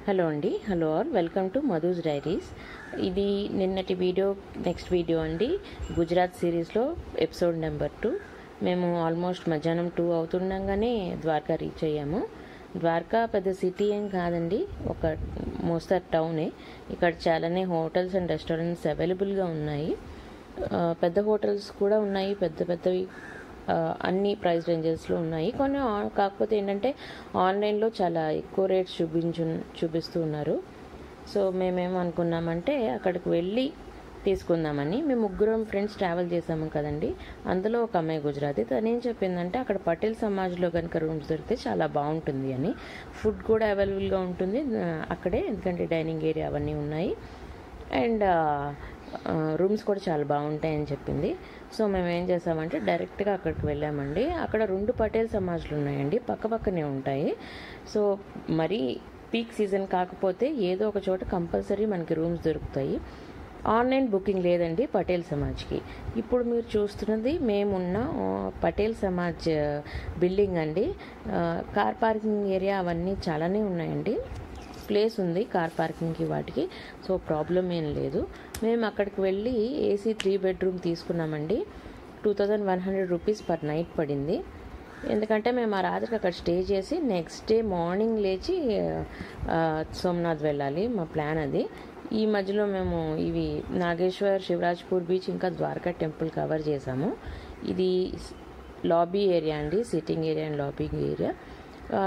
Hello అండి, hello all, welcome to Madhu's diaries. ఇది నిన్నటి వీడియో నెక్స్ట్ వీడియో అండి. గుజరాత్ సిరీస్లో ఎపిసోడ్ నెంబర్ 2. మేము ఆల్మోస్ట్ మధ్యాహ్నం 2 అవుతుండగానే ద్వారకా రీచ్ అయ్యాము. ద్వారకా పెద్ద సిటీ ఏం కాదండి, ఒక మోస్తరు టౌనే. ఇక్కడ చాలానే హోటల్స్ అండ్ రెస్టారెంట్స్ అవైలబుల్గా ఉన్నాయి. పెద్ద హోటల్స్ కూడా ఉన్నాయి, పెద్ద పెద్దవి అన్ని ప్రైస్ రేంజెస్లో ఉన్నాయి. కొన్ని కాకపోతే ఏంటంటే ఆన్లైన్లో చాలా ఎక్కువ రేట్స్ చూపిస్తూ ఉన్నారు. సో మేమేమనుకున్నామంటే అక్కడికి వెళ్ళి తీసుకుందామని. మేము ముగ్గురం ఫ్రెండ్స్ ట్రావెల్ చేసాము కదండి. అందులో ఒక అమ్మాయి గుజరాతీ. తనేం చెప్పిందంటే అక్కడ పటేల్ సమాజ్లో కనుక రూమ్స్ దొరికితే చాలా బాగుంటుంది అని. ఫుడ్ కూడా అవైలబుల్గా ఉంటుంది అక్కడే, ఎందుకంటే డైనింగ్ ఏరియా అవన్నీ ఉన్నాయి. అండ్ రూమ్స్ కూడా చాలా బాగుంటాయని చెప్పింది. సో మేము ఏం చేసామంటే డైరెక్ట్గా అక్కడికి వెళ్ళామండి. అక్కడ 2 పటేల్ సమాజ్లు ఉన్నాయండి, పక్కనే ఉంటాయి. సో మరీ పీక్ సీజన్ కాకపోతే ఏదో ఒక చోట కంపల్సరీ మనకి రూమ్స్ దొరుకుతాయి. ఆన్లైన్ బుకింగ్ లేదండి పటేల్ సమాజ్కి. ఇప్పుడు మీరు చూస్తున్నది మేమున్న పటేల్ సమాజ్ బిల్డింగ్ అండి. కార్ పార్కింగ్ ఏరియా అవన్నీ చాలానే ఉన్నాయండి, ప్లేస్ ఉంది కార్ పార్కింగ్కి వాటికి. సో ప్రాబ్లం ఏం లేదు. మేము అక్కడికి వెళ్ళి ఏసీ 3 బెడ్రూమ్ తీసుకున్నామండి. 2100 రూపీస్ పర్ నైట్ పడింది. ఎందుకంటే మేము ఆ రాత్రికి అక్కడ స్టే చేసి నెక్స్ట్ డే మార్నింగ్ లేచి సోమనాథ్ వెళ్ళాలి, మా ప్లాన్ అది. ఈ మధ్యలో మేము ఇవి నాగేశ్వర్, శివరాజ్పూర్ బీచ్, ఇంకా ద్వారకా టెంపుల్ కవర్ చేసాము. ఇది లాబీ ఏరియా అండి, sitting area and lobby area.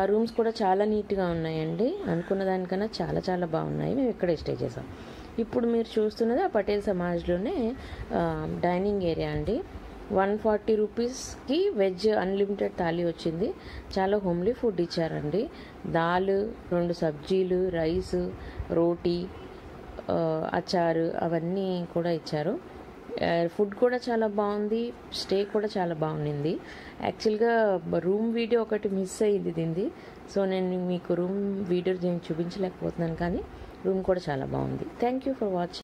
Rooms కూడా చాలా నీట్గా ఉన్నాయండి, అనుకున్న దానికన్నా చాలా చాలా బాగున్నాయి. మేము ఇక్కడే స్టే చేసాం. ఇప్పుడు మీరు చూస్తున్నది ఆ పటేల్ సమాజ్లోనే డైనింగ్ ఏరియా అండి. 140 రూపీస్కి వెజ్ అన్లిమిటెడ్ థాలీ వచ్చింది. చాలా హోమ్లీ ఫుడ్ ఇచ్చారండి. దాల్, 2 సబ్జీలు, రైస్, రోటీ, అచారు అవన్నీ కూడా ఇచ్చారు. ఫుడ్ కూడా చాలా బాగుంది, స్టే కూడా చాలా బాగుంది. యాక్చువల్గా రూమ్ వీడియో ఒకటి మిస్ అయ్యింది దీనిది. సో నేను మీకు రూమ్ వీడియో నేను చూపించలేకపోతున్నాను, కానీ రూమ్ కూడా చాలా బాగుంది. Thank you for watching.